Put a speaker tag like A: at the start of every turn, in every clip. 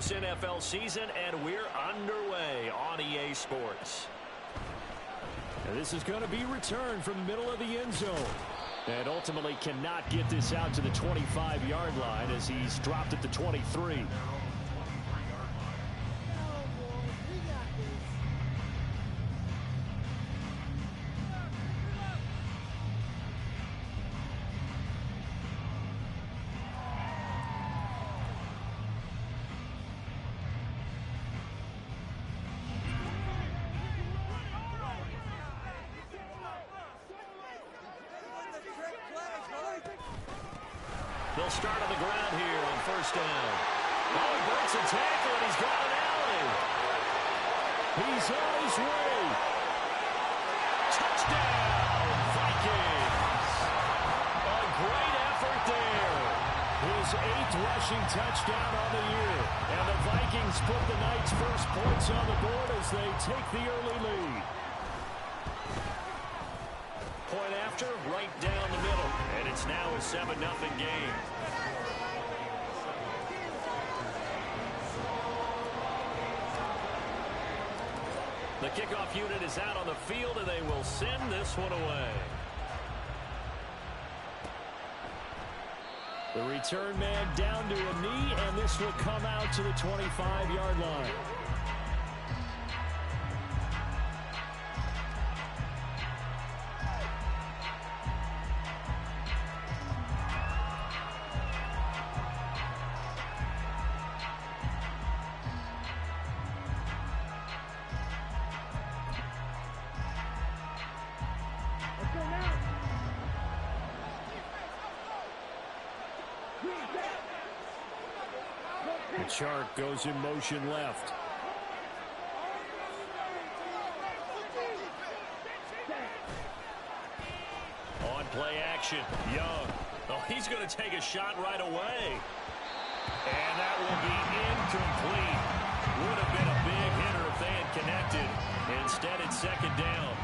A: this NFL season, and we're underway on EA Sports.
B: And this is going to be returned from the middle of the end zone. And ultimately cannot get this out to the 25-yard line as he's dropped at the 23.
A: They'll start on the ground here on first down. Oh, he breaks a tackle, and he's got an alley.
B: He's on his way.
A: Touchdown, Vikings. A great effort there.
B: His 8th rushing touchdown on the year. And the Vikings put the night's first points on the board as they take the early lead.
A: Point after, right down the middle. And it's now a 7-0 game. The kickoff unit is out on the field, and they will send this one away.
B: The return man down to a knee, and this will come out to the 25-yard line. The chart goes in motion left.
A: On play action, Young. Oh, he's going to take a shot right away. And that will be incomplete. Would have been a big hitter if they had connected. Instead, it's second down.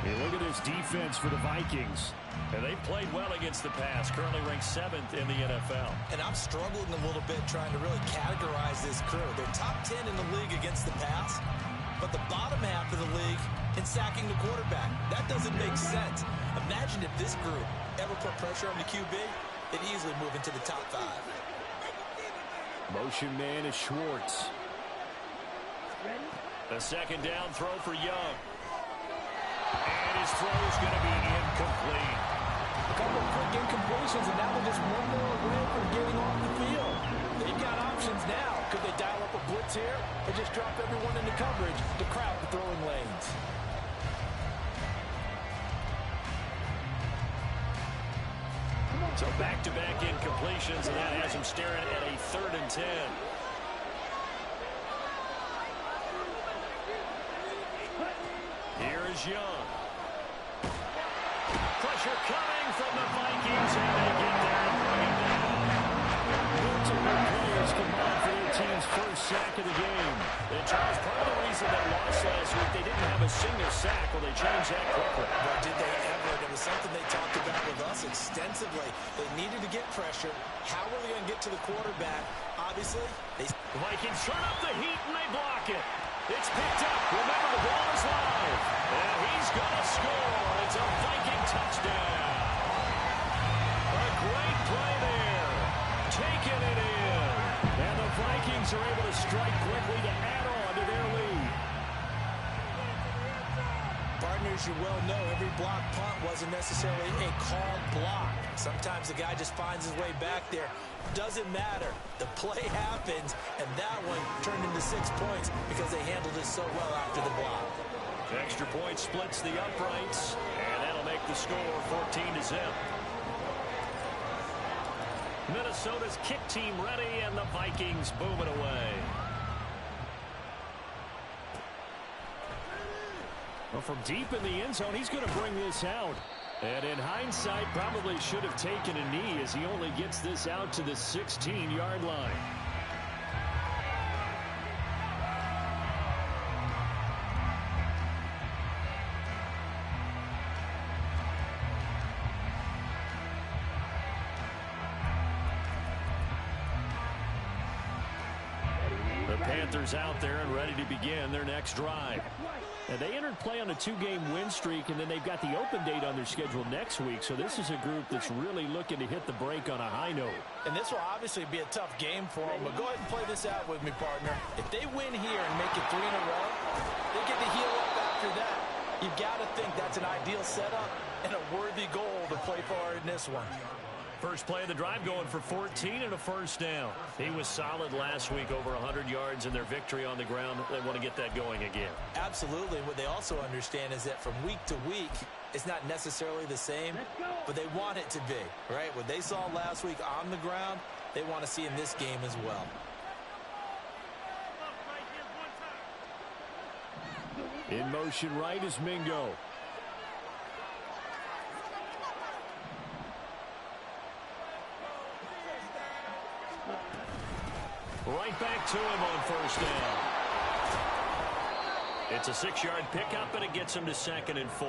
B: Hey, look at this defense for the Vikings.
A: And they've played well against the pass, currently ranked 7th in the NFL.
C: And I'm struggling a little bit trying to really categorize this crew. They're top 10 in the league against the pass, but the bottom half of the league in sacking the quarterback. That doesn't make sense. Imagine if this group ever put pressure on the QB, they'd easily move into the top 5.
B: Motion man is Schwartz.
A: A second down throw for Young. And his throw is going to be incomplete.
D: A couple of quick incompletions, and now they're just one more away from getting off the field. They've got options now. Could they dial up a blitz here or just drop everyone into coverage to crowd the throwing lanes?
A: So back-to-back incompletions, and that has him staring at a 3rd and 10. Here is Young. Pressure coming from the Vikings, and they get there and bring him down.
B: Multiple players combined for their team's first sack of the game.
A: And Charles, part of the reason they lost last week, they didn't have a single sack. Well, they changed that quickly.
C: But did they ever? It was something they talked about with us extensively. They needed to get pressure. How are they going to get to the quarterback? Obviously,
A: the Vikings turn up the heat, and they block it. It's picked up. Remember, the ball is live. And he's going to score. It's a Viking touchdown. A great play there. Taking it in.
B: And the Vikings are able to strike quickly to add on to their lead.
C: Partners, you well know, every block punt wasn't necessarily a called block. Sometimes the guy just finds his way back there. Doesn't matter. The play happens, and that one turned into 6 points because they handled it so well after the block.
A: Extra point splits the uprights, and that'll make the score 14-0. Minnesota's kick team ready, and the Vikings boom it away.
B: Well, from deep in the end zone, he's going to bring this out. And in hindsight, probably should have taken a knee as he only gets this out to the 16-yard line. Panthers out there and ready to begin their next drive. And they entered play on a 2-game win streak, and then they've got the open date on their schedule next week. So this is a group that's really looking to hit the break on a high note.
D: And this will obviously be a tough game for them. But go ahead and play this out with me, partner. If they win here and make it 3 in a row, they get to heal up after that. You've got to think that's an ideal setup and a worthy goal to play for in this one.
B: First play of the drive going for 14 and a first down. He was solid last week, over 100 yards in their victory on the ground. They want to get that going again.
D: Absolutely. What they also understand is that from week to week, it's not necessarily the same, but they want it to be, right? What they saw last week on the ground, they want to see in this game as well.
B: In motion right is Mingo. Right back to him on first down. It's a 6-yard pickup, and it gets him to 2nd and 4.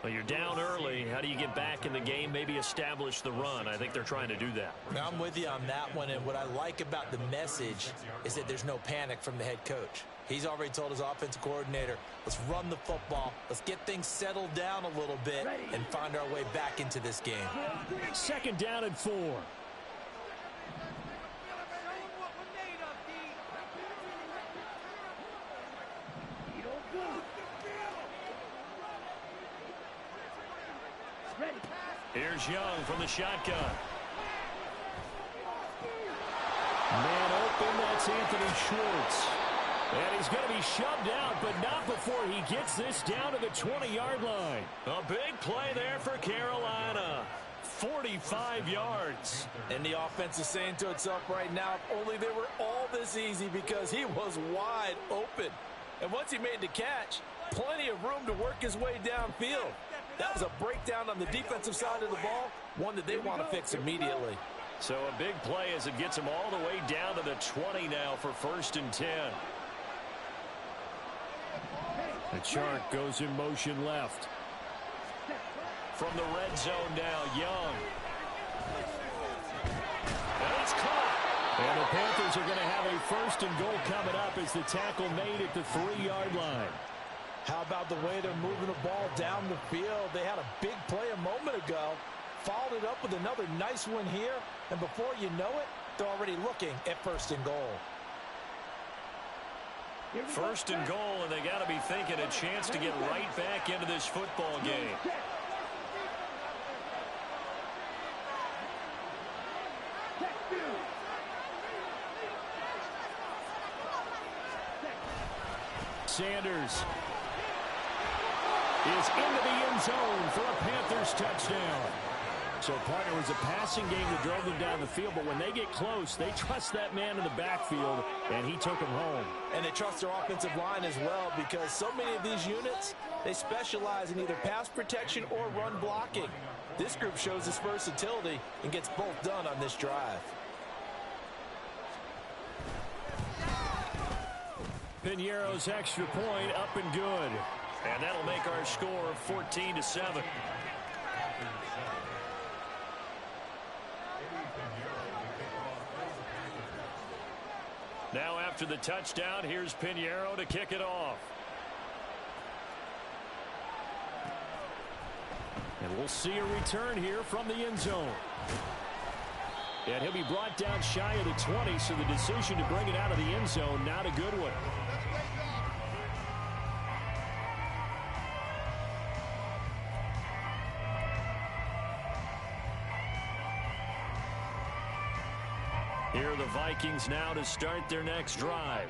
B: Well, you're down early. How do you get back in the game, maybe establish the run? I think they're trying to do that.
D: Now, I'm with you on that one, and what I like about the message is that there's no panic from the head coach. He's already told his offensive coordinator, let's run the football, let's get things settled down a little bit, and find our way back into this game.
B: 2nd down and 4. Here's Young from the shotgun. Man open, that's Anthony Schwartz. And he's going to be shoved out, but not before he gets this down to the 20-yard line. A big play there for Carolina. 45 yards.
D: And the offense is saying to itself right now, if only they were all this easy, because he was wide open. And once he made the catch, plenty of room to work his way downfield. That was a breakdown on the defensive side of the ball, one that they want to fix immediately.
B: So a big play as it gets him all the way down to the 20 now for 1st and 10. The Chark goes in motion left. From the red zone now, Young. And it's caught. And the Panthers are going to have a 1st and goal coming up as the tackle made at the 3-yard line.
D: How about the way they're moving the ball down the field? They had a big play a moment ago, followed it up with another nice one here, and before you know it, they're already looking at 1st and goal.
B: 1st and goal, and they got to be thinking a chance to get right back into this football game. Sanders is into the end zone for a Panthers touchdown. So, partner, it was a passing game that drove them down the field, but when they get close, they trust that man in the backfield, and he took him home.
D: And they trust their offensive line as well, because so many of these units, they specialize in either pass protection or run blocking. This group shows its versatility and gets both done on this drive.
B: Piñeiro's extra point up and good. And that'll make our score 14-7. Now after the touchdown, here's Piñeiro to kick it off. And we'll see a return here from the end zone. And he'll be brought down shy of the 20, so the decision to bring it out of the end zone, not a good one. Here are the Vikings now to start their next drive.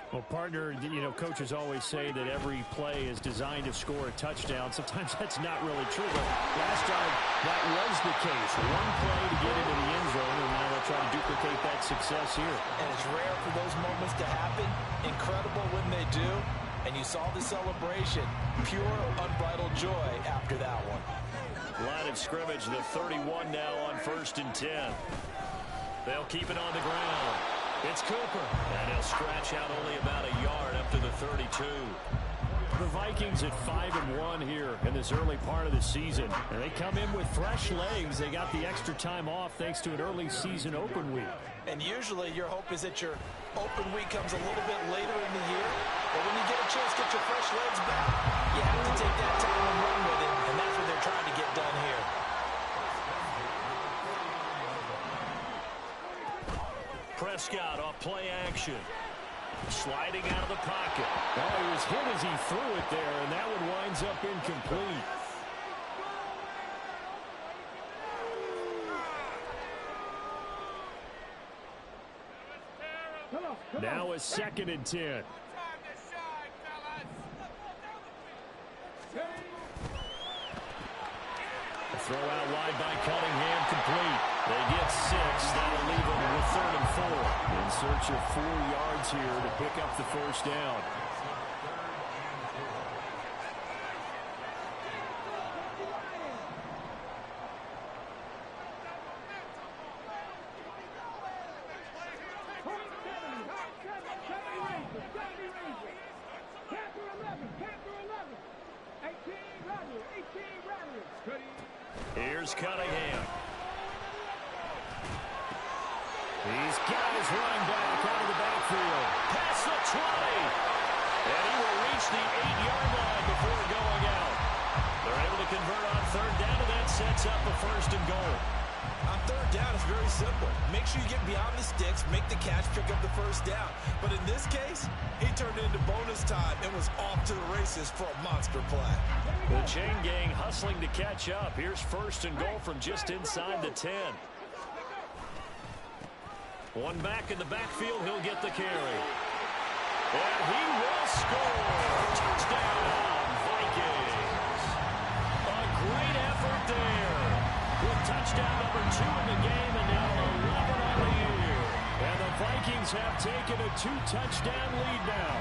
B: Well, partner, you know, coaches always say that every play is designed to score a touchdown. Sometimes that's not really true, but last time that was the case. One play to get into the end zone, and now they'll try to duplicate that success here.
D: And it's rare for those moments to happen. Incredible when they do. And you saw the celebration. Pure, unbridled joy after that one.
B: Line of scrimmage, the 31 now on 1st and 10. They'll keep it on the ground. It's Cooper. And he'll stretch out only about a yard up to the 32. The Vikings at 5-1 here in this early part of the season. And they come in with fresh legs. They got the extra time off thanks to an early season open week.
D: And usually your hope is that your open week comes a little bit later in the year. But when you get a chance to get your fresh legs back, you have to take that time and run with it. And that's what they're trying to get done here.
A: Prescott off play action. Sliding out of the pocket.
B: Oh, he was hit as he threw it there, and that one winds up incomplete. Now a 2nd and 10. A throw out wide by Cunningham, complete. They get 6. That'll leave them with 3rd and 4. In search of 4 yards here to pick up the first down.
A: Here's Cunningham.
B: He's got his running back out of the backfield.
A: Past the 20. And he will reach the 8-yard line before going out. They're able to convert on 3rd down, and that sets up a 1st and goal.
C: On 3rd down, it's very simple. Make sure you get beyond the sticks, make the catch, pick up the 1st down. But in this case, he turned it into bonus time and was off to the races for a monster play.
A: The chain gang hustling to catch up. Here's 1st and goal from just inside the 10. One back in the backfield. He'll get the carry. And he will score. Touchdown, Vikings. A great effort there. With touchdown number 2 in the game and now 11 on the year. And the Vikings have taken a 2-touchdown lead now.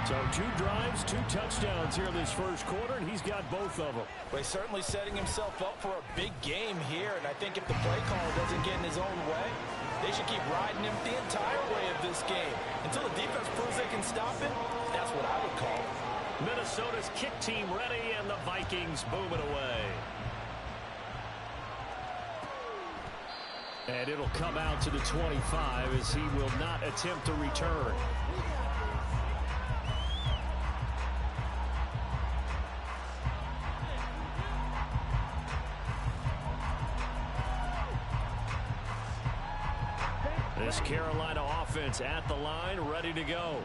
A: So 2 drives, 2 touchdowns here in this first quarter, and he's got both of them.
D: But he's certainly setting himself up for a big game here. And I think if the play caller doesn't get in his own way, they should keep riding him the entire way of this game. Until the defense proves they can stop him, that's what I would call it.
A: Minnesota's kick team ready, and the Vikings boom it away.
B: And it'll come out to the 25 as he will not attempt to return. This Carolina offense at the line, ready to go.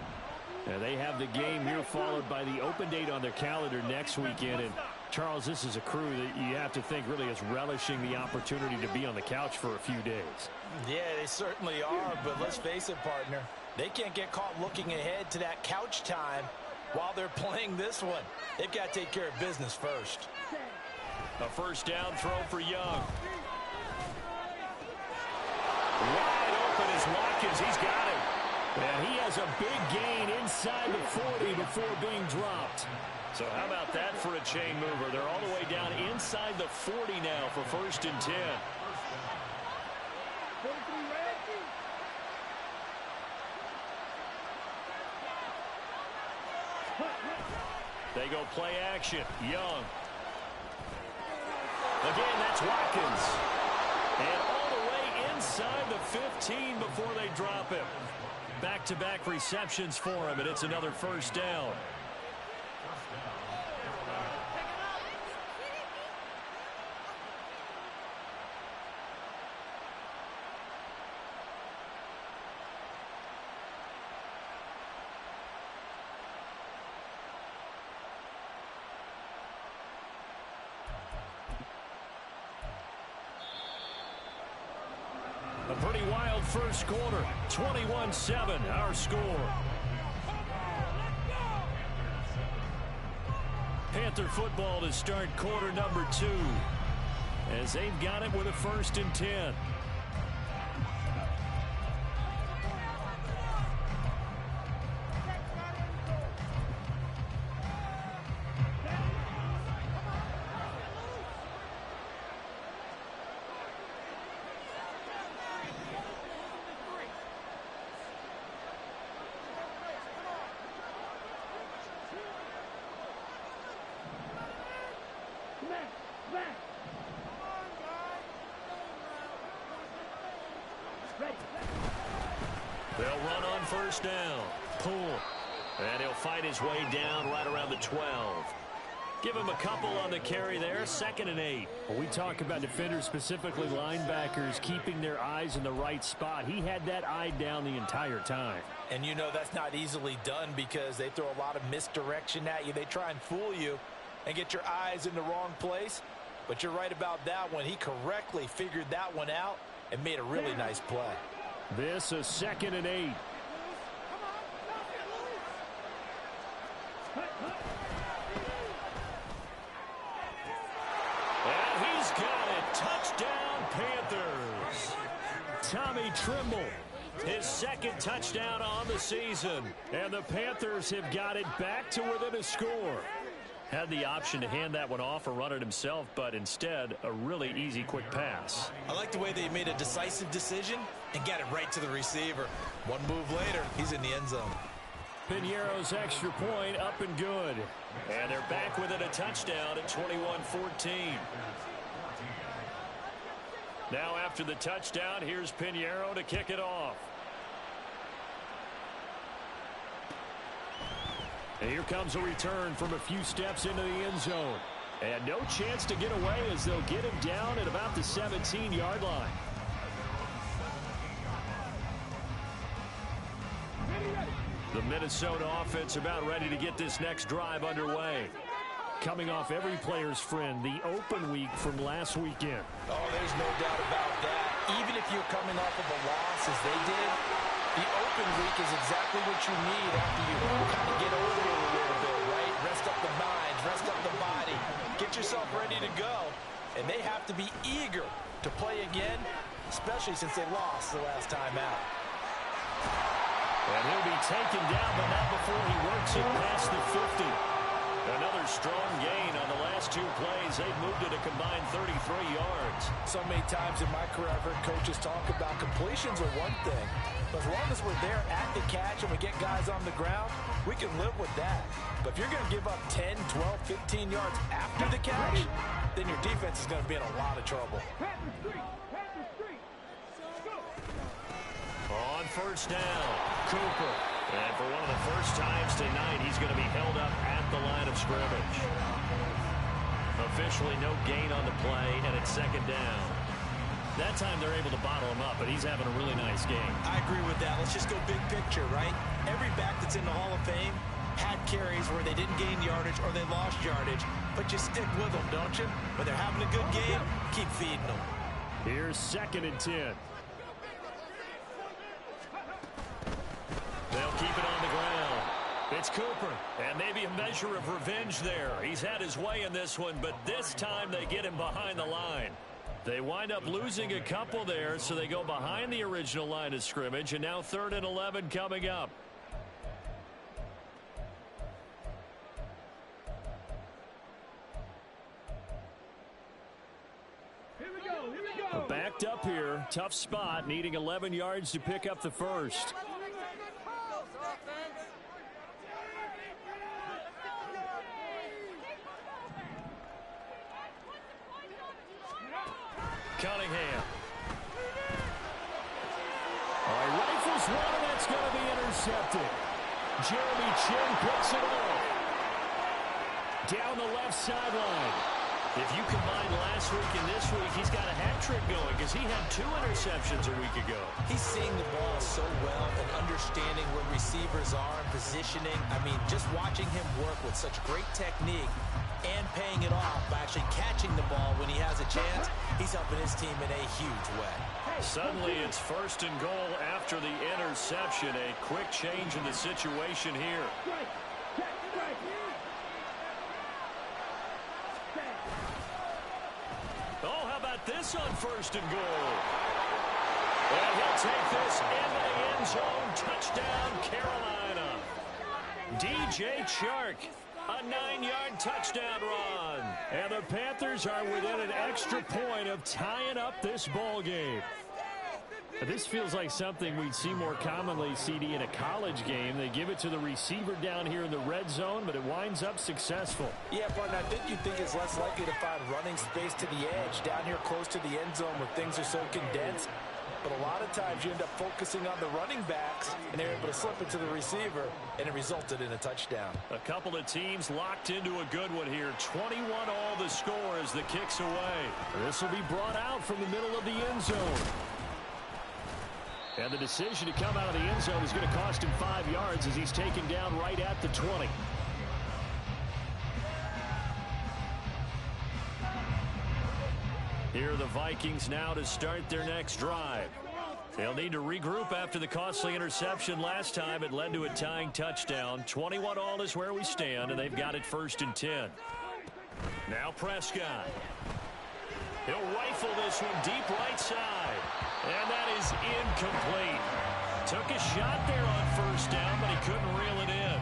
B: And they have the game here followed by the open date on their calendar next weekend. And Charles, this is a crew that you have to think really is relishing the opportunity to be on the couch for a few days.
D: Yeah, they certainly are, but let's face it, partner. They can't get caught looking ahead to that couch time while they're playing this one. They've got to take care of business first.
A: A 1st down throw for Young. Wide open is Watkins. He's got it.
B: And he has a big gain inside the 40 before being dropped.
A: So how about that for a chain mover? They're all the way down inside the 40 now for 1st and 10. They go play action. Young. Again, that's Watkins. And all the way inside the 15 before they drop him. Back-to-back receptions for him, and it's another 1st down. A pretty wild first quarter. 21-7, our score. Panther football to start quarter number 2. As they've got it with a 1st and 10.
B: They'll run on first down. Pull. And he'll fight his way down right around the 12. Give him a couple on the carry there. 2nd and 8. Well, we talk about defenders, specifically linebackers, keeping their eyes in the right spot. He had that eye down the entire time.
D: And you know that's not easily done because they throw a lot of misdirection at you. They try and fool you and get your eyes in the wrong place. But you're right about that one. He correctly figured that one out and made a really nice play.
B: This is 2nd and 8. And he's got it. Touchdown, Panthers. Tommy Trimble, his 2nd touchdown on the season. And the Panthers have got it back to within a score. Had the option to hand that one off or run it himself, but instead, a really easy, quick pass.
C: I like the way they made a decisive decision and got it right to the receiver. One move later, he's in the end zone.
B: Piñeiro's extra point up and good. And they're back within a touchdown at 21-14. Now after the touchdown, here's Piñeiro to kick it off. And here comes a return from a few steps into the end zone. And no chance to get away as they'll get him down at about the 17-yard line. The Minnesota offense about ready to get this next drive underway. Coming off every player's friend, the open week from last weekend.
D: Oh, there's no doubt about that. Even if you're coming off of a loss as they did, the open week is exactly what you need after you kind of get over it a little bit, right? Rest up the mind, rest up the body, get yourself ready to go. And they have to be eager to play again, especially since they lost the last time out.
B: And he'll be taken down, but not before he works it past the 50. Another strong gain on the last 2 plays. They've moved it a combined 33 yards.
D: So many times in my career, I've heard coaches talk about completions are one thing. But as long as we're there at the catch and we get guys on the ground, we can live with that. But if you're going to give up 10, 12, 15 yards after the catch, then your defense is going to be in a lot of trouble.
B: On first down, Cooper. And for one of the first times tonight, he's going to be held up at the line of scrimmage. Officially no gain on the play, and it's 2nd down. That time they're able to bottle him up, but he's having a really nice game.
C: I agree with that. Let's just go big picture, right? Every back that's in the Hall of Fame had carries where they didn't gain yardage or they lost yardage, but you stick with them, don't you? When they're having a good game, keep feeding them.
B: Here's 2nd and 10. They'll keep it on the ground. It's Cooper, and maybe a measure of revenge there. He's had his way in this one, but this time they get him behind the line. They wind up losing a couple there, so they go behind the original line of scrimmage, and now 3rd and 11 coming up.
A: Here we go.
B: Backed up here, tough spot, needing 11 yards to pick up the first. Cunningham. All right, rifles one, and that's going to be intercepted. Jeremy Chin picks it off. Down the left sideline. If you combine last week and this week, he's got a hat trick going because he had 2 interceptions a week ago.
C: He's seeing the ball so well and understanding where receivers are and positioning. I mean, just watching him work with such great technique and paying it off by actually catching the ball when he has a chance, he's helping his team in a huge way.
B: Suddenly it's 1st and goal after the interception. A quick change in the situation here. Oh, how about this on 1st and goal? And he'll take this into the end zone. Touchdown, Carolina. DJ Chark. A 9-yard touchdown run. And the Panthers are within an extra point of tying up this ball game. This feels like something we'd see more commonly, CD, in a college game. They give it to the receiver down here in the red zone, but it winds up successful.
D: Yeah, partner, I think you think it's less likely to find running space to the edge down here close to the end zone where things are so condensed. But a lot of times you end up focusing on the running backs, and they're able to slip it to the receiver, and it resulted in a touchdown.
B: A couple of teams locked into a good one here. 21 all the score as the kick's away. This will be brought out from the middle of the end zone. And the decision to come out of the end zone is going to cost him 5 yards as he's taken down right at the 20. Here are the Vikings now to start their next drive. They'll need to regroup after the costly interception last time. It led to a tying touchdown. 21 all is where we stand, and they've got it 1st and 10. Now Prescott. He'll rifle this one deep right side. And that is incomplete. Took a shot there on 1st down, but he couldn't reel it in.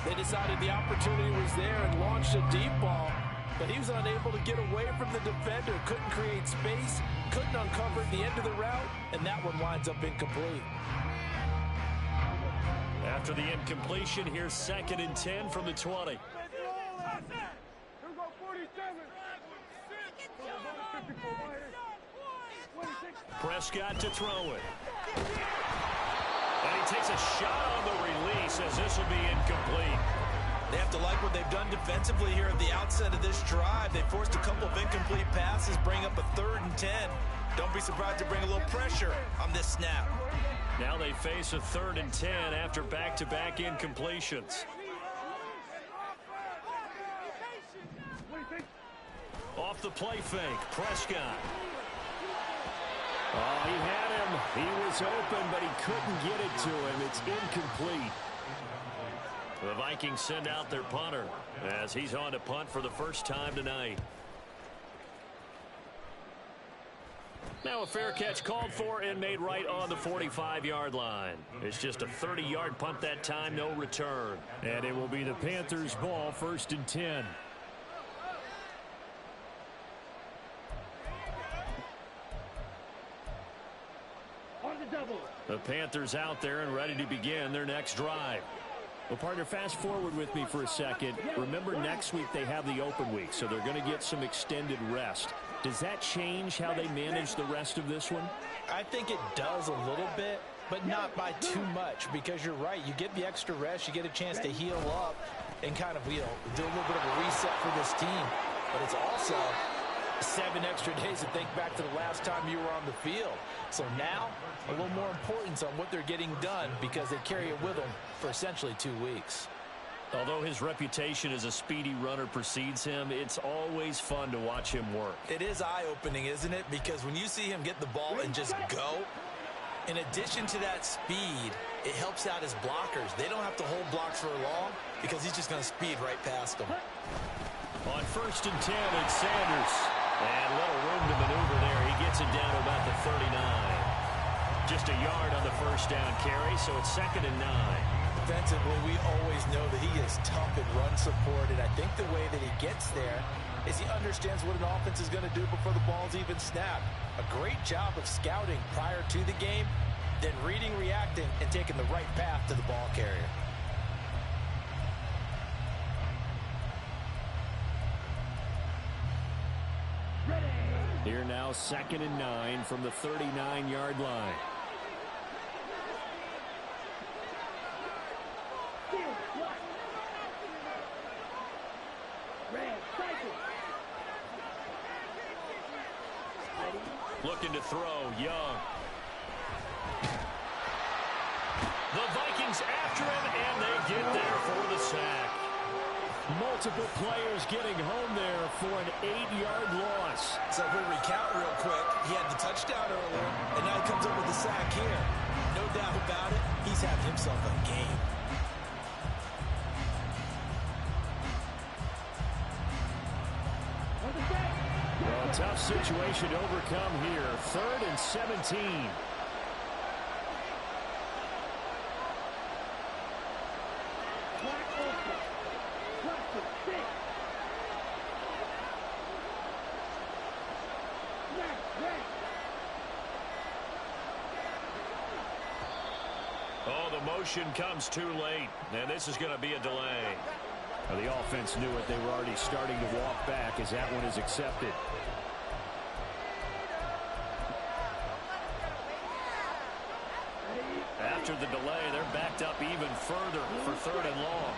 D: They decided the opportunity was there and launched a deep ball. But he was unable to get away from the defender, couldn't create space, couldn't uncover at the end of the route, and that one winds up incomplete.
B: After the incompletion, here's 2nd and 10 from the 20. Prescott to throw it. And he takes a shot on the release as this will be incomplete.
C: They have to like what they've done defensively here at the outset of this drive. They forced a couple of incomplete passes, bring up a 3rd and 10. Don't be surprised to bring a little pressure on this snap.
B: Now they face a 3rd and 10 after back-to-back incompletions. Off the play fake, Prescott. Oh, he had him. He was open, but he couldn't get it to him. It's incomplete. The Vikings send out their punter as he's on to punt for the first time tonight. Now a fair catch called for and made right on the 45-yard line. It's just a 30-yard punt that time, no return. And it will be the Panthers' ball, 1st and 10. The Panthers out there and ready to begin their next drive. Well, partner, fast forward with me for a second. Remember, next week they have the open week, so they're going to get some extended rest. Does that change how they manage the rest of this one?
D: I think it does a little bit, but not by too much, because you're right. You get the extra rest, you get a chance to heal up and kind of, do a little bit of a reset for this team. But it's also 7 extra days to think back to the last time you were on the field. So now, a little more importance on what they're getting done because they carry it with them for essentially 2 weeks.
B: Although his reputation as a speedy runner precedes him, it's always fun to watch him work.
C: It is eye-opening, isn't it? Because when you see him get the ball and just go, in addition to that speed, it helps out his blockers. They don't have to hold blocks for long because he's just going to speed right past them.
B: On 1st and 10, it's Sanders. And little room to maneuver there. He gets it down to about the 39. Just a yard on the 1st down carry, so it's 2nd and 9.
D: Defensively, we always know that he is tough in run support, and I think the way that he gets there is he understands what an offense is going to do before the ball's even snapped. A great job of scouting prior to the game, then reading, reacting, and taking the right path to the ball carrier.
B: Here now, 2nd and 9 from the 39-yard line. Looking to throw, Young. The Vikings after him, and they get there for the sack. Multiple players getting home there for an 8-yard loss.
C: So if we recount real quick, he had the touchdown earlier, and now he comes up with the sack here. No doubt about it, he's having himself a game.
B: Well, tough situation to overcome here. 3rd and 17. Oh, the motion comes too late, and this is going to be a delay. Well, the offense knew it. They were already starting to walk back as that one is accepted. After the delay, they're backed up even further for 3rd and long.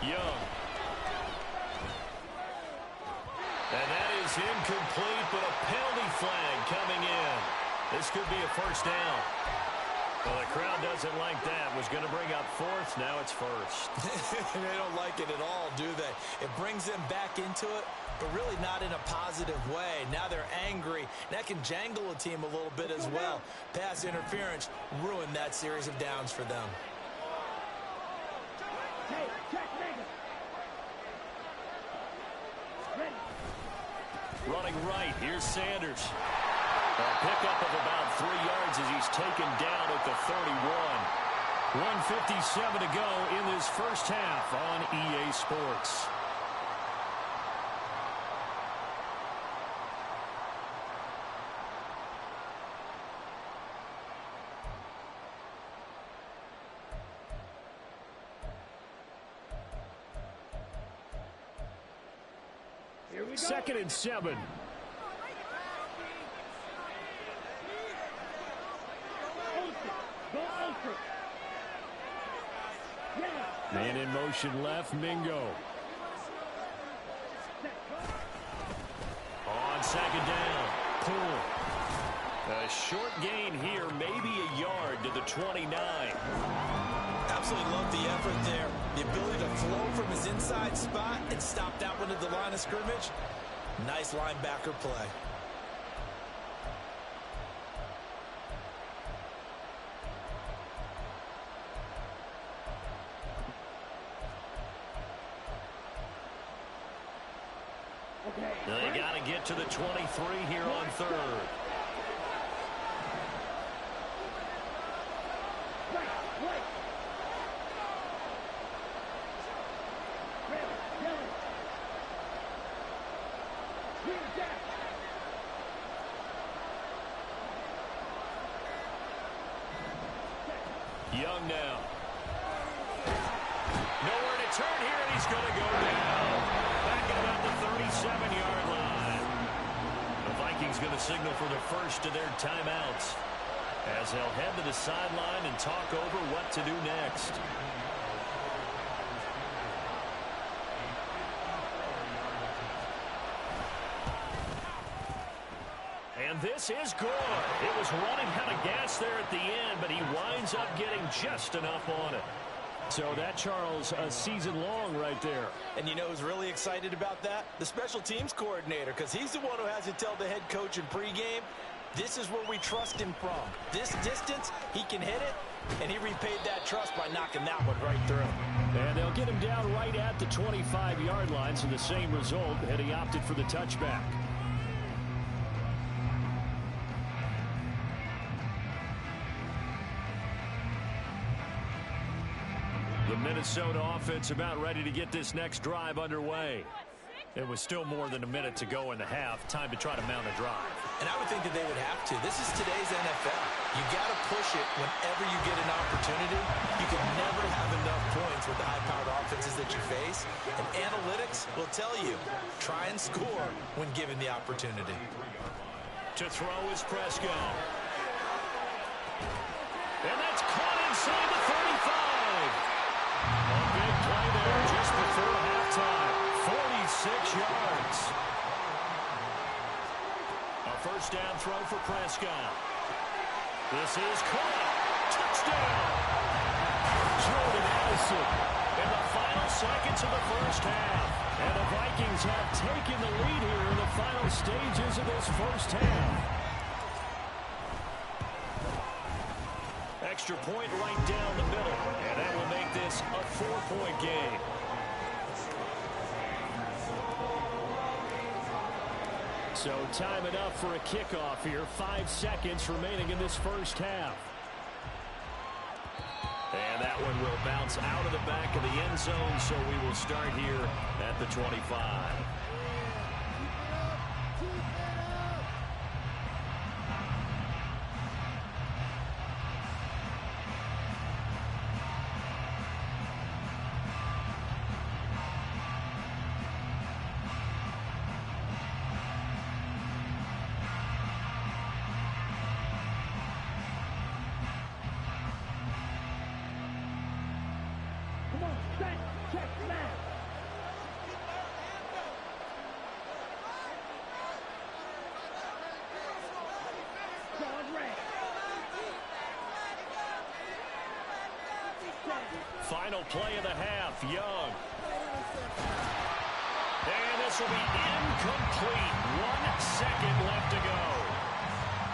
B: Young. And that is incomplete, but a penalty flag coming in. This could be a first down. Well, the crowd doesn't like that. Was going to bring up 4th. Now it's 1st.
C: They don't like it at all, do they? It brings them back into it, but really not in a positive way. Now they're angry. That can jangle a team a little bit as well. Pass interference ruined that series of downs for them.
B: Running right, here's Sanders. A pickup of about 3 yards as he's taken down at the 31. 1:57 to go in this first half on EA Sports. Second and 7. Man in motion left, Mingo. On 2nd down, pull. A short gain here, maybe a yard to the 29.
C: Absolutely love the effort there. The ability to flow from his inside spot and stop that one at the line of scrimmage. Nice linebacker play.
B: They got to get to the 23 here on 3rd. Young now. Nowhere to turn here, and he's going to go down. Back at about the 37-yard line. The Vikings going to signal for the first of their timeouts as they'll head to the sideline and talk over what to do next. And this is good. It was running out of gas there at the end, but he winds up getting just enough on it. So that, Charles, a season long right there.
C: And you know who's really excited about that? The special teams coordinator, because he's the one who has to tell the head coach in pregame, this is where we trust him from. This distance, he can hit it, and he repaid that trust by knocking that one right through.
B: And they'll get him down right at the 25-yard line, so the same result, and he opted for the touchback. The Minnesota offense about ready to get this next drive underway. It was still more than a minute to go in the half. Time to try to mount a drive.
C: And I would think that they would have to. This is today's NFL. You got to push it whenever you get an opportunity. You can never have enough points with the high-powered offenses that you face. And analytics will tell you, try and score when given the opportunity.
B: To throw is Prescott. And that's caught inside the 35. A big play there just before halftime. 46 yards. A first down throw for Prescott. This is caught. Touchdown. Jordan Addison in the final seconds of the first half. And the Vikings have taken the lead here in the final stages of this first half. Extra point right down the middle. And that will make this a 4-point game. So time it up for a kickoff here. 5 seconds remaining in this first half. And that one will bounce out of the back of the end zone, so we will start here at the 25. Final play of the half, Young. And this will be incomplete. 1 second left to go.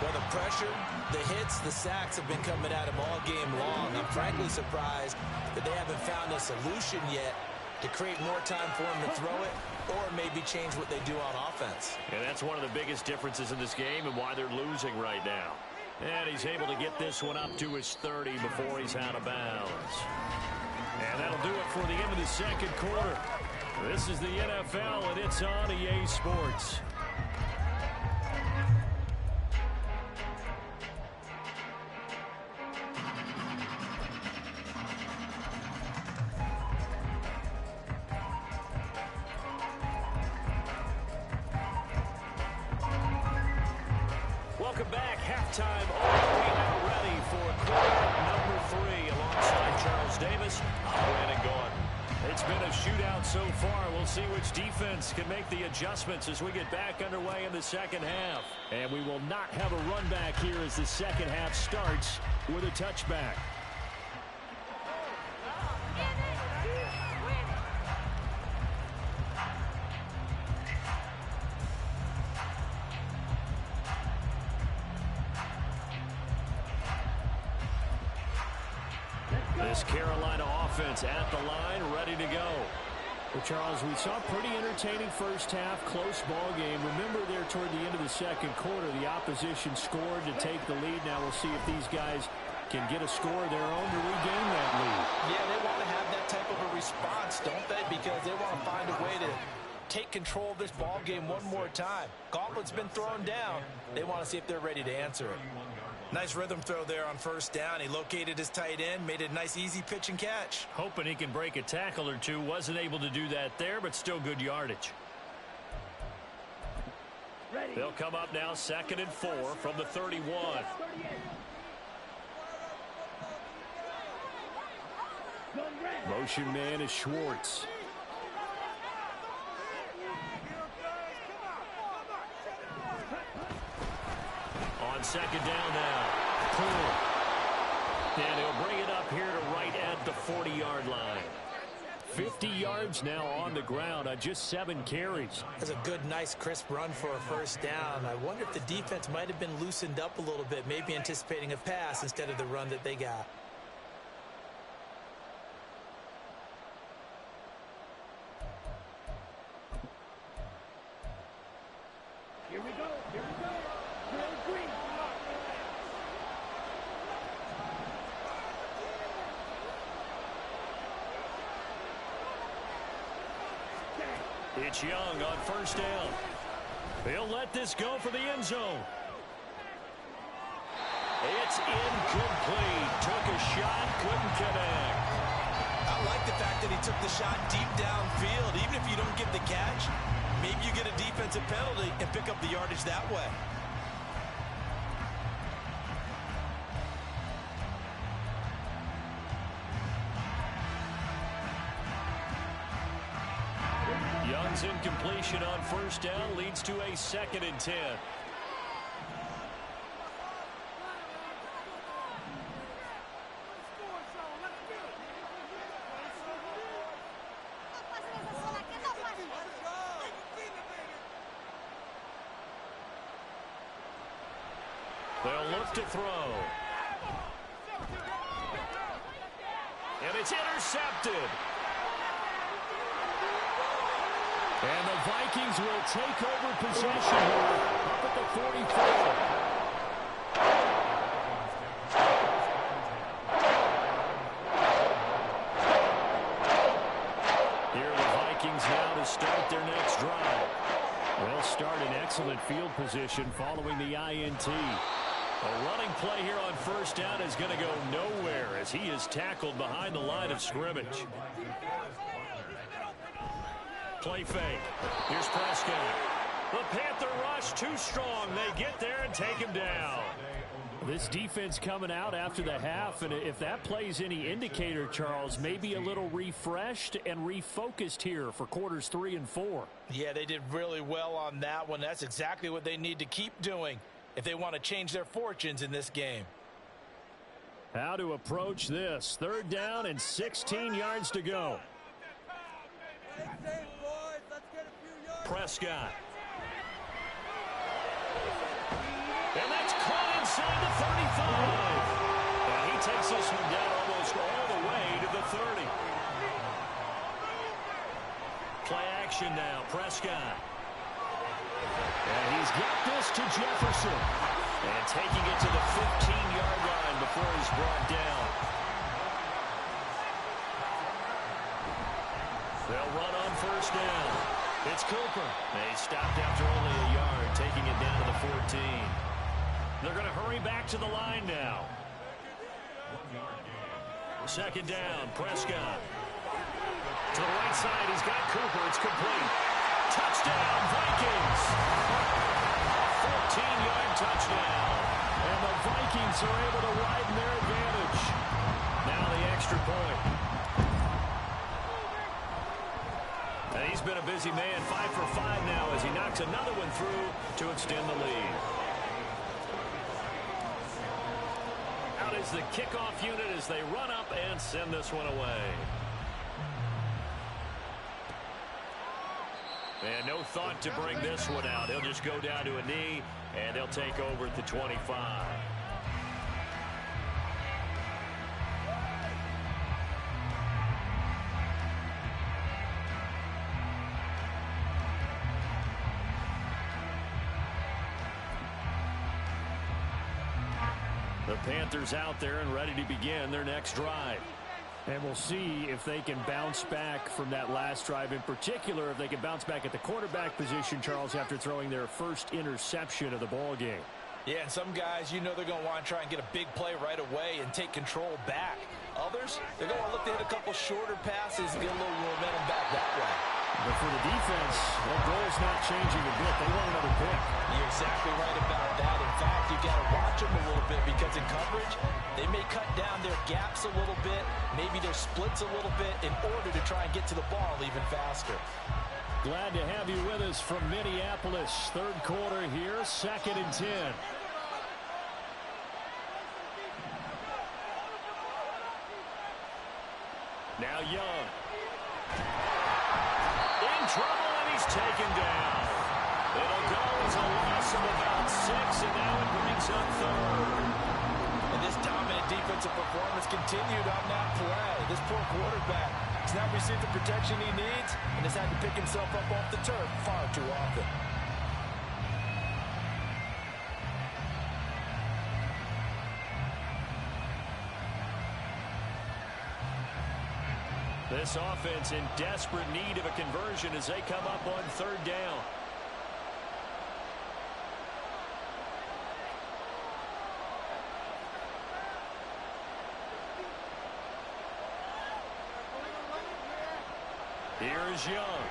C: Well, the pressure, the hits, the sacks have been coming at him all game long. I'm frankly surprised that they haven't found a solution yet to create more time for him to throw it or maybe change what they do on offense.
B: And that's one of the biggest differences in this game and why they're losing right now. And he's able to get this one up to his 30 before he's out of bounds. And that'll do it for the end of the second quarter. This is the NFL, and it's on EA Sports. Welcome back. Halftime all now ready for quarter number 3 alongside Charles Davis. I'm Brandon Gordon. It's been a shootout so far. We'll see which defense can make the adjustments as we get back underway in the second half. And we will not have a run back here as the second half starts with a touchback. This Carolina offense at the line, ready to go. Well, Charles, we saw a pretty entertaining first half, close ball game. Remember there toward the end of the second quarter, the opposition scored to take the lead. Now we'll see if these guys can get a score of their own to regain that lead.
D: Yeah, they want to have that type of a response, don't they? Because they want to find a way to take control of this ball game one more time. Gauntlet's been thrown down. They want to see if they're ready to answer it.
C: Nice rhythm throw there on first down. He located his tight end, made it a nice, easy pitch and catch.
B: Hoping he can break a tackle or two. Wasn't able to do that there, but still good yardage. They'll come up now 2nd and 4 from the 31. Motion man is Schwartz. On 2nd down now. Cool. And he'll bring it up here to right at the 40-yard line. 50 yards now on the ground on just 7 carries.
C: That's a good, nice, crisp run for a first down. I wonder if the defense might have been loosened up a little bit, maybe anticipating a pass instead of the run that they got.
E: Here we go. Here we go. Green.
B: It's Young on first down. He'll let this go for the end zone. It's incomplete. Took a shot, couldn't connect.
C: I like the fact that he took the shot deep downfield. Even if you don't get the catch, maybe you get a defensive penalty and pick up the yardage that way.
B: Young's incompletion on first down leads to a 2nd and 10. They'll look to throw. And it's intercepted. And the Vikings will take over possession here up at the 44. Here are the Vikings now to start their next drive. They'll start in excellent field position following the INT. A running play here on first down is going to go nowhere as he is tackled behind the line of scrimmage. Play fake. Here's Prescott. The Panther rush too strong. They get there and take him down. This defense coming out after the half, and if that plays any indicator, Charles, maybe a little refreshed and refocused here for quarters 3 and 4.
D: Yeah, they did really well on that one. That's exactly what they need to keep doing if they want to change their fortunes in this game.
B: How to approach this. 3rd down and 16 yards to go.
A: Prescott. And that's caught inside the 35. And he takes this one down almost all the way to the 30. Play action now, Prescott. And he's got this to Jefferson. And taking it to the 15-yard line before he's brought down. They'll run on 1st down. It's Cooper. They stopped after only a yard, taking it down to the 14. They're going to hurry back to the line now. 2nd down, Prescott. To the right side, he's got Cooper. It's complete. Touchdown, Vikings. 14-yard touchdown.
B: And the Vikings are able to widen their advantage.
A: Now the extra point. And he's been a busy man, 5 for 5 now as he knocks another one through to extend the lead. Out is the kickoff unit as they run up and send this one away. And no thought to bring this one out. He'll just go down to a knee, and they'll take over at the 25. The Panthers out there and ready to begin their next drive.
B: And we'll see if they can bounce back from that last drive. In particular, if they can bounce back at the quarterback position, Charles, after throwing their first interception of the ball game.
D: Yeah, and some guys, you know they're going to want to try and get a big play right away and take control back. Others, they're going to look to hit a couple shorter passes and get a little momentum back that way.
B: But for the defense, their goal's not changing a bit. They want another pick.
D: You're exactly right about that. In fact, you've got to watch them a little bit because in coverage, they may cut down their gaps a little bit, maybe their splits a little bit in order to try and get to the ball even faster.
B: Glad to have you with us from Minneapolis. 3rd quarter here, 2nd and 10.
A: Now Young. In trouble, and he's taken down. It'll go as a loss of about 6, and now it brings up 3rd.
D: And this dominant defensive performance continued on that play. This poor quarterback has not received the protection he needs and has had to pick himself up off the turf far too often.
A: This offense in desperate need of a conversion as they come up on 3rd down. Here's Young.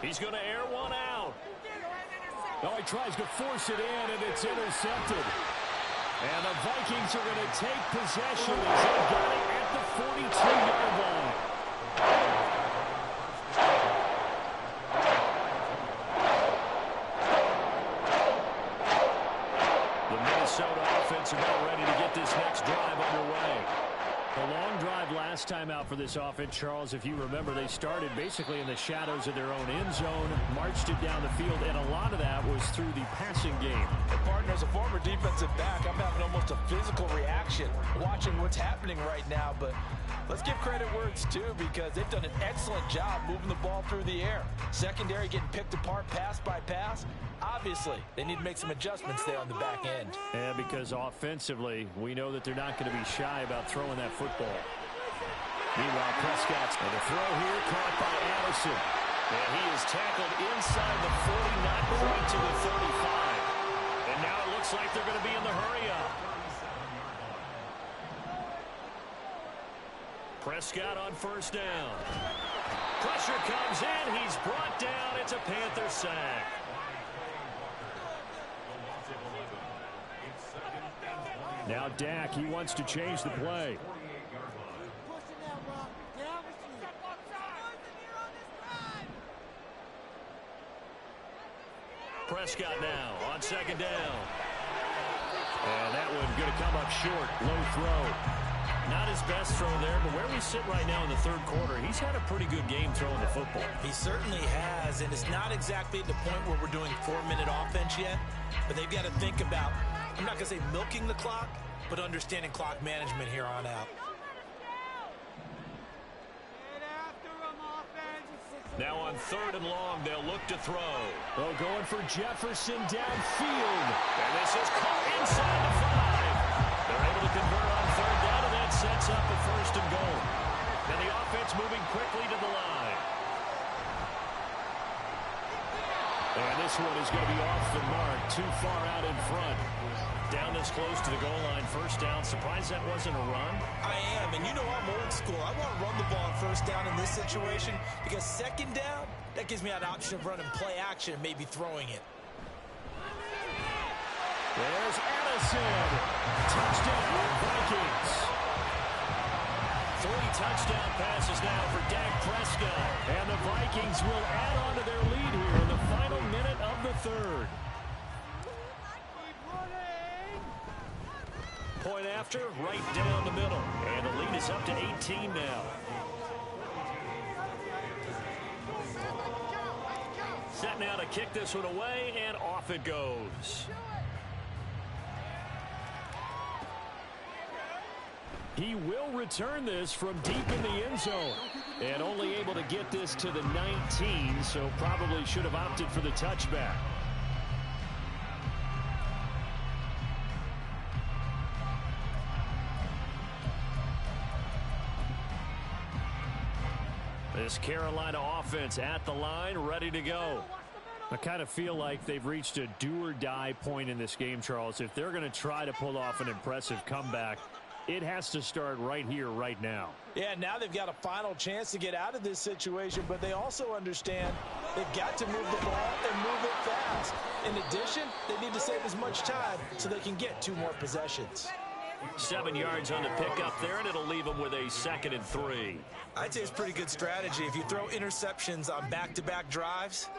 A: He's going to air one out.
B: Oh, he tries to force it in, and it's intercepted. And the Vikings are going to take possession as they got it at the 42-yard line.
A: The Minnesota offense about ready to get this next drive underway.
B: A long drive last time out for this offense, Charles. If you remember, they started basically in the shadows of their own end zone, marched it down the field, and a lot of that was through the passing game.
D: And partner, as a former defensive back, I'm having almost a physical reaction watching what's happening right now. But let's give credit where it's due because they've done an excellent job moving the ball through the air. Secondary getting picked apart pass by pass. Obviously, they need to make some adjustments there on the back end.
B: Yeah, because offensively, we know that they're not going to be shy about throwing that football.
A: Meanwhile, Prescott's and the throw here caught by Addison. And he is tackled inside the 40, not quite to the 35. And now it looks like they're going to be in the hurry-up. Prescott on 1st down. Pressure comes in. He's brought down. It's a Panther sack.
B: Now Dak, he wants to change the play.
A: Prescott now on second down.
B: And that one going to come up short. Low throw.
A: Not his best throw there, but where we sit right now in the third quarter, he's had a pretty good game throwing the football.
C: He certainly has, and it's not exactly at the point where we're doing 4-minute offense yet, but they've got to think about, I'm not going to say milking the clock, but understanding clock management here on out.
A: Now on third and long, they'll look to throw.
B: Oh, going for Jefferson downfield.
A: And this is caught inside the 5. They're able to convert on third down, and that sets up a first and goal. And the offense moving quickly to the line.
B: And this one is going to be off the mark, too far out in front.
A: Down this close to the goal line, first down. Surprised that wasn't a run?
C: I am, and you know I'm old school. I want to run the ball on first down in this situation because second down, that gives me an option of running play action and maybe throwing it.
B: There's Addison. Touchdown, Vikings.
A: 3 touchdown passes now for Dak Prescott.
B: And the Vikings will add on to their lead here in the final minute of the third.
A: Point after, right down the middle. And the lead is up to 18 now. Set now to kick this one away, and off it goes.
B: He will return this from deep in the end zone. And only able to get this to the 19, so probably should have opted for the touchback.
A: This Carolina offense at the line, ready to go.
B: I kind of feel like they've reached a do-or-die point in this game, Charles. If they're going to try to pull off an impressive comeback, it has to start right here, right now.
D: Yeah, now they've got a final chance to get out of this situation, but they also understand they've got to move the ball and move it fast. In addition, they need to save as much time so they can get 2 more possessions.
A: 7 yards on the pickup there, and it'll leave them with a 2nd and 3.
C: I'd say it's pretty good strategy. If you throw interceptions on back-to-back drives,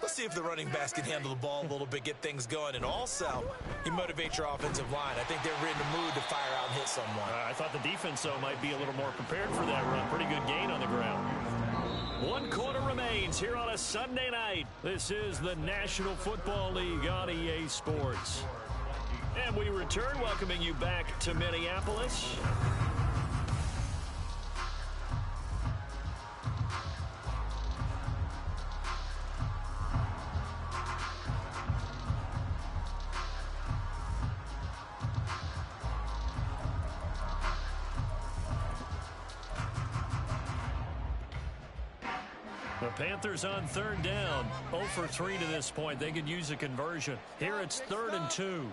C: let's see if the running backs can handle the ball a little bit, get things going. And also, you motivate your offensive line. I think they're in the mood to fire out and hit someone.
A: I thought the defense, though, might be a little more prepared for that run. Pretty good gain on the ground. 1 quarter remains here on a Sunday night. This is the National Football League on EA Sports. And we return, welcoming you back to Minneapolis. The Panthers on third down. 0 for 3 to this point. They could use a conversion. Here it's 3rd and 2.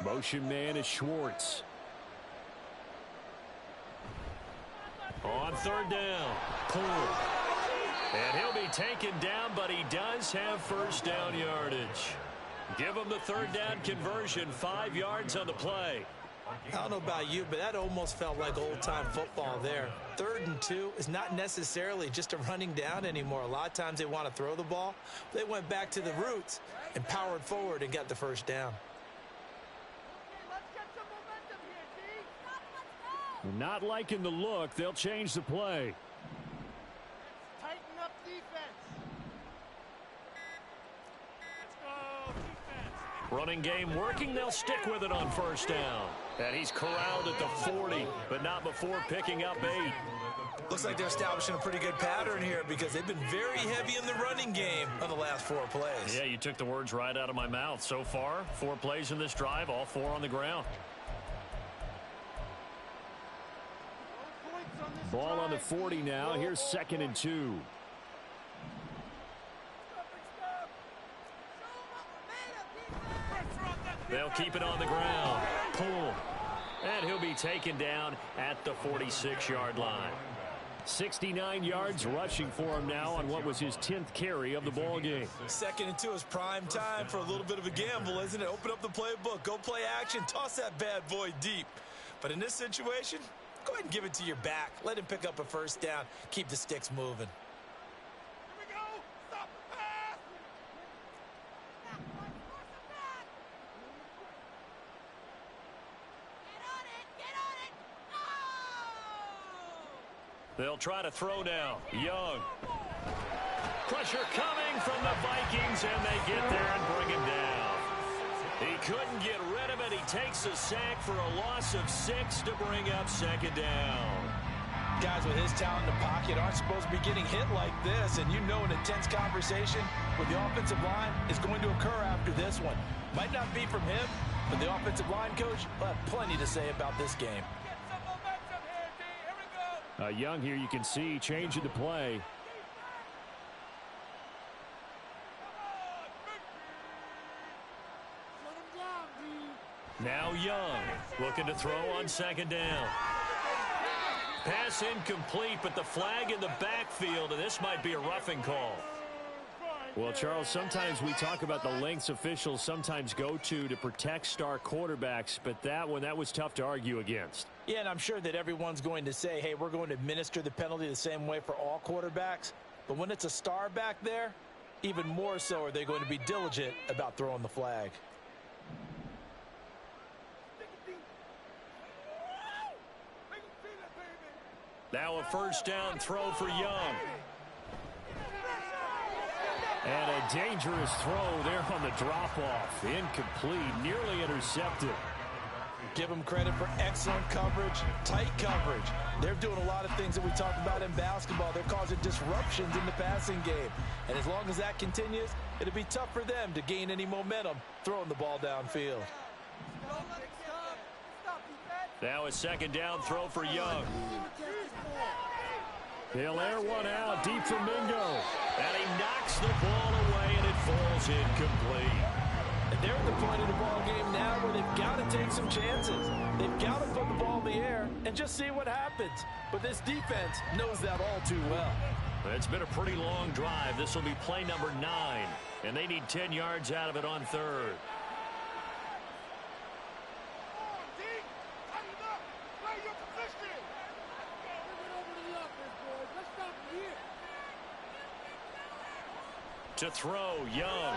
B: Motion man is Schwartz.
A: On third down, Poole. And he'll be taken down, but he does have first down yardage. Give him the third down conversion, 5 yards on the play.
C: I don't know about you, but that almost felt like old-time football there. 3rd and 2 is not necessarily just a running down anymore. A lot of times they want to throw the ball. They went back to the roots and powered forward and got the first down.
B: Not liking the look. They'll change the play.
E: Tighten up defense. Let's go, defense.
A: Running game working. They'll stick with it on first down. And he's corralled at the 40, but not before picking up 8.
C: Looks like they're establishing a pretty good pattern here because they've been very heavy in the running game on the last 4 plays.
A: Yeah, you took the words right out of my mouth. So far, 4 plays in this drive, all 4 on the ground.
B: Ball on the 40 now. Here's 2nd and 2.
A: They'll keep it on the ground. Poole. And he'll be taken down at the 46-yard line.
B: 69 yards rushing for him now on what was his 10th carry of the ball game.
C: Second and 2 is prime time for a little bit of a gamble, isn't it? Open up the playbook, go play action, toss that bad boy deep. But in this situation, go ahead and give it to your back. Let him pick up a first down. Keep the sticks moving.
B: They'll try to throw now. Young. Pressure coming from the Vikings, and they get there and bring him down. He couldn't get rid of it. He takes a sack for a loss of 6 to bring up second down.
D: Guys with his talent in the pocket aren't supposed to be getting hit like this, and you know an intense conversation with the offensive line is going to occur after this one. Might not be from him, but the offensive line coach will have plenty to say about this game.
B: Young here, you can see, changing the play. Now Young looking to throw on second down. Pass incomplete, but the flag in the backfield, and this might be a roughing call. Well, Charles, sometimes we talk about the lengths officials sometimes go to protect star quarterbacks, but that was tough to argue against.
D: Yeah, and I'm sure that everyone's going to say, hey, we're going to administer the penalty the same way for all quarterbacks. But when it's a star back there, even more so are they going to be diligent about throwing the flag.
B: Now a first down throw for Young. And a dangerous throw there on the drop-off. Incomplete, nearly intercepted.
D: Give them credit for excellent coverage, tight coverage. They're doing a lot of things that we talk about in basketball. They're causing disruptions in the passing game. And as long as that continues, it'll be tough for them to gain any momentum throwing the ball downfield.
B: Now a second down throw for Young. He'll air one out deep for Mingo. And he knocks the ball away, and it falls incomplete.
D: And they're at the point of the ball game now where they've got to take some chances. They've got to put the ball in the air and just see what happens. But this defense knows that all too well.
B: It's been a pretty long drive. This will be play number 9. And they need 10 yards out of it on third. To throw, Young.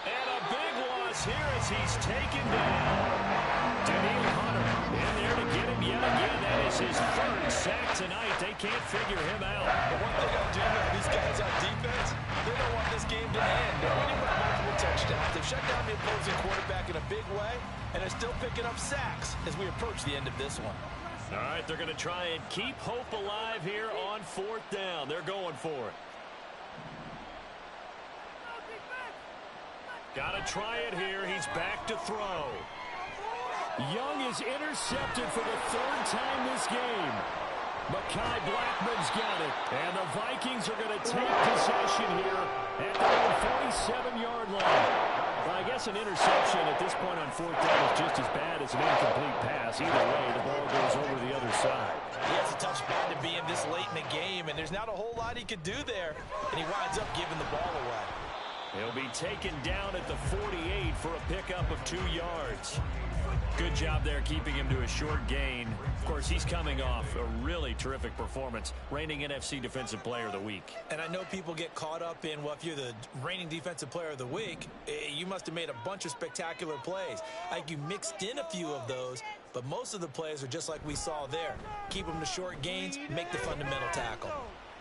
B: And a big loss here as he's taken down. Daniel Hunter in there to get him yet again. That is his 3rd sack tonight. They can't figure him out.
D: But one thing I do know, these guys on defense, they don't want this game to end. They're winning by multiple touchdowns. They've shut down the opposing quarterback in a big way, and they're still picking up sacks as we approach the end of this one.
B: All right, they're going to try and keep hope alive here on 4th down. They're going for it. Got to try it here. He's back to throw. Young is intercepted for the 3rd time this game. Mekhi Blackman's got it. And the Vikings are going to take possession here at their own 47-yard line. Well, I guess an interception at this point on 4th down is just as bad as an incomplete pass. Either way, the ball goes over the other side.
D: Yeah, it's a tough spot to be in this late in the game, and there's not a whole lot he could do there. And he winds up giving the ball away.
B: He'll be taken down at the 48 for a pickup of 2 yards. Good job there keeping him to a short gain. Of course, he's coming off a really terrific performance, reigning NFC Defensive Player of the Week.
D: And I know people get caught up in, well, if you're the reigning Defensive Player of the Week, you must have made a bunch of spectacular plays. Like you mixed in a few of those, but most of the plays are just like we saw there. Keep them to short gains, make the fundamental tackle.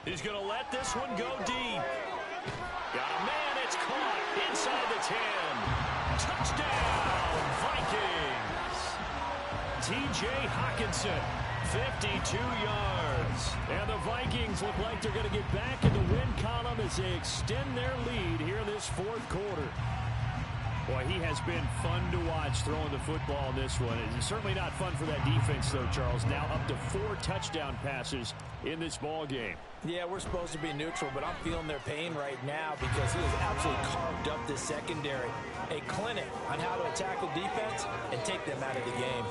B: He's going to let this one go deep. Got a man, it's caught inside the 10. Touchdown, Vikings. T.J. Hockenson, 52 yards. And the Vikings look like they're going to get back in the win column as they extend their lead here in this 4th quarter. Boy, he has been fun to watch throwing the football in this one. It's certainly not fun for that defense, though, Charles. Now up to 4 touchdown passes in this ball game.
D: Yeah, we're supposed to be neutral, but I'm feeling their pain right now because he has absolutely carved up this secondary. A clinic on how to attack a defense and take them out of the game.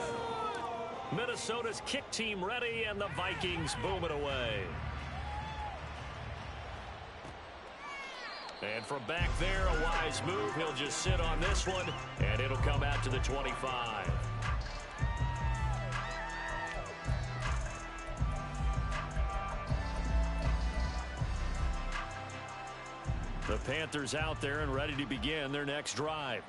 B: Minnesota's kick team ready, and the Vikings boom it away. And from back there, a wise move. He'll just sit on this one, and it'll come out to the 25. The Panthers out there and ready to begin their next drive.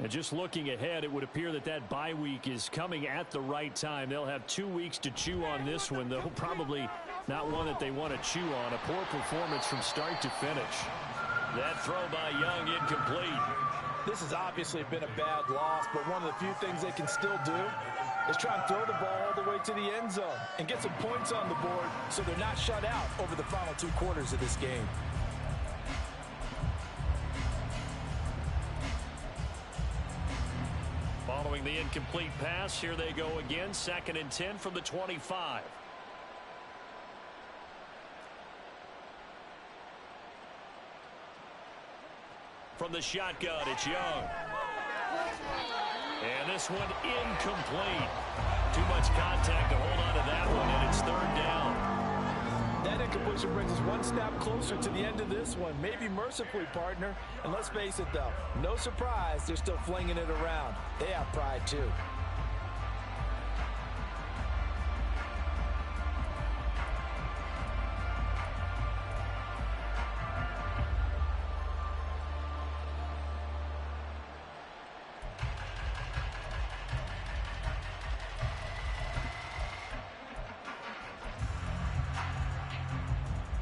B: And just looking ahead, it would appear that that bye week is coming at the right time. They'll have 2 weeks to chew on this one, though probably not one that they want to chew on. A poor performance from start to finish. That throw by Young incomplete.
D: This has obviously been a bad loss, but one of the few things they can still do is try and throw the ball all the way to the end zone and get some points on the board so they're not shut out over the final 2 quarters of this game.
B: Following the incomplete pass, here they go again. 2nd and 10 from the 25. From the shotgun, it's Young. And this one incomplete. Too much contact to hold on to that one, and it's 3rd down.
D: That incompletion brings us 1 snap closer to the end of this one. Maybe mercifully, partner. And let's face it, though, no surprise, they're still flinging it around. They have pride, too.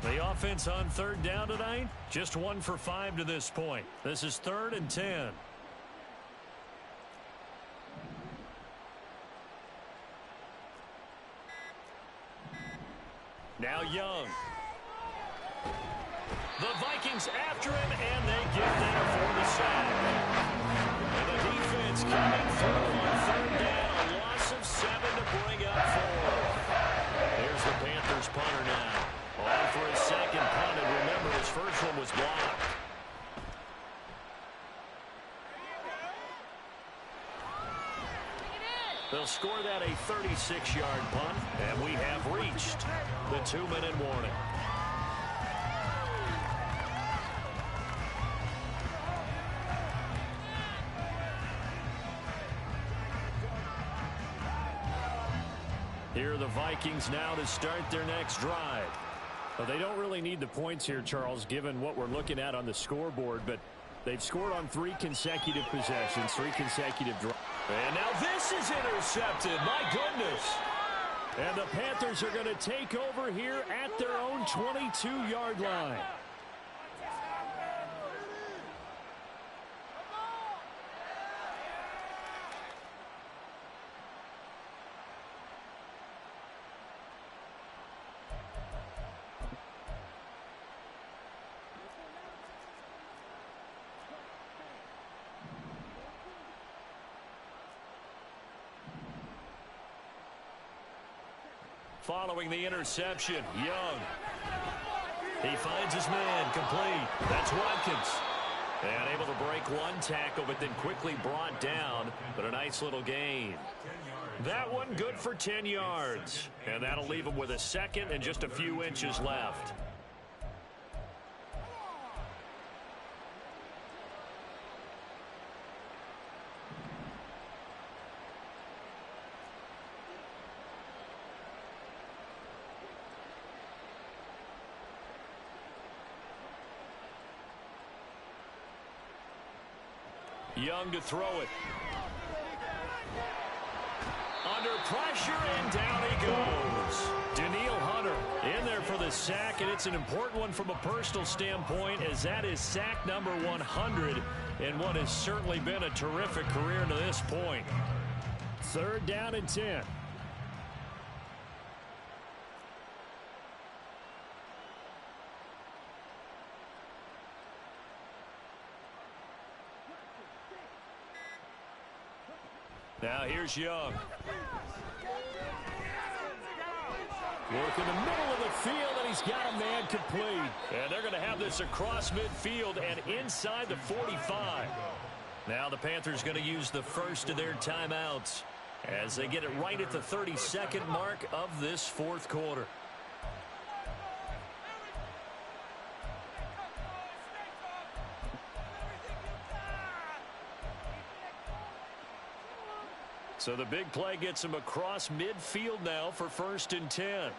B: The offense on 3rd down tonight, just 1 for 5 to this point. This is 3rd and 10. Now Young. The Vikings after him, and they get there for the sack. And the defense coming through on 3rd down. A loss of 7 to bring up 4. Here's the Panthers punter now. On for his 2nd punt, and remember, his first one was blocked. They'll score that a 36-yard punt, and we have reached the 2-minute warning. Here are the Vikings now to start their next drive. Well, they don't really need the points here, Charles, given what we're looking at on the scoreboard, but they've scored on 3 consecutive possessions, 3 consecutive drives. And now this is intercepted. My goodness. And the Panthers are going to take over here at their own 22-yard line. Following the interception, Young. He finds his man, complete. That's Watkins. And able to break 1 tackle, but then quickly brought down. But a nice little gain. That one good for 10 yards. And that'll leave him with a 2nd and just a few inches left. Young to throw it. Under pressure, and down he goes. Danielle Hunter in there for the sack, and it's an important one from a personal standpoint, as that is sack number 100 in what has certainly been a terrific career to this point. 3rd down and 10. Now here's Young. Work in the middle of the field, and he's got a man complete. And they're going to have this across midfield and inside the 45. Now the Panthers going to use the first of their timeouts. as they get it right at the 32nd mark of this fourth quarter. So the big play gets him across midfield now for 1st and 10.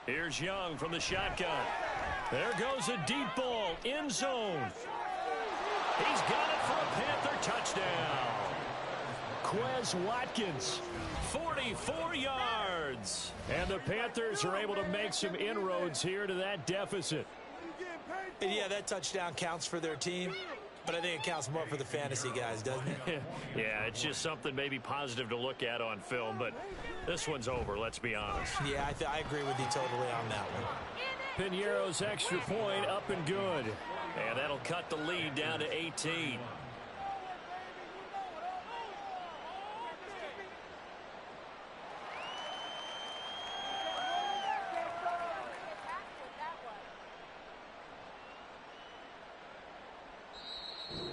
B: Here's Young from the shotgun. There goes a deep ball, end zone. He's got it for a Panther touchdown. Quez Watkins, 44 yards. And the Panthers are able to make some inroads here to that deficit.
C: And yeah, that touchdown counts for their team. But I think it counts more for the fantasy guys, doesn't it?
B: Yeah, it's just something maybe positive to look at on film, but this one's over, let's be honest.
C: Yeah, I agree with you totally on that one.
B: Piñeiro's extra point up and good. And that'll cut the lead down to 18.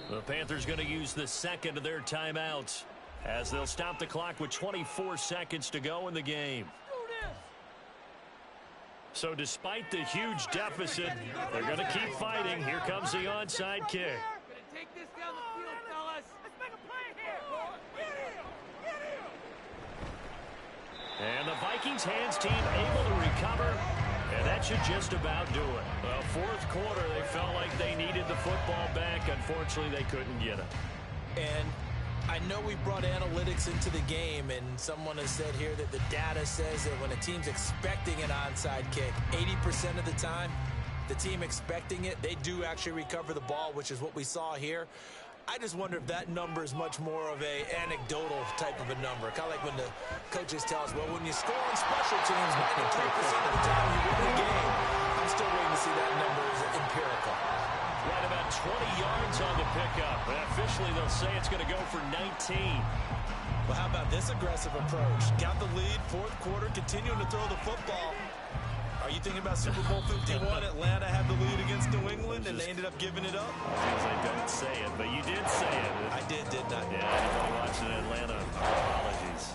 B: The Panthers going to use the second of their timeouts as they'll stop the clock with 24 seconds to go in the game. So despite the huge deficit, they're going to keep fighting. Here comes the onside kick.
E: Take this down the field, fellas. Let's make a play here.
B: And the Vikings hands team able to recover. And that should just about do it. Well, fourth quarter, they felt like they needed the football back. Unfortunately, they couldn't get it.
C: And I know we brought analytics into the game, and someone has said here that the data says that when a team's expecting an onside kick, 80% of the time, the team expecting it, they do actually recover the ball, which is what we saw here. I just wonder if that number is much more of a anecdotal type of a number. Kind of like when the coaches tell us, well, when you score on special teams, 93% of the time you win the game. I'm still waiting to see that number is empirical.
B: Right about 20 yards on the pickup. But officially, they'll say it's going to go for 19.
C: Well, how about this aggressive approach? Got the lead, fourth quarter, continuing to throw the football. Are you thinking about Super Bowl 51? Atlanta had the lead against New England, and they ended up giving it up?
B: Seems I don't say it, but you did say it.
C: I didn't I?
B: Yeah, anybody watching Atlanta, apologies.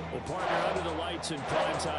B: Well, partner, under the lights in prime time.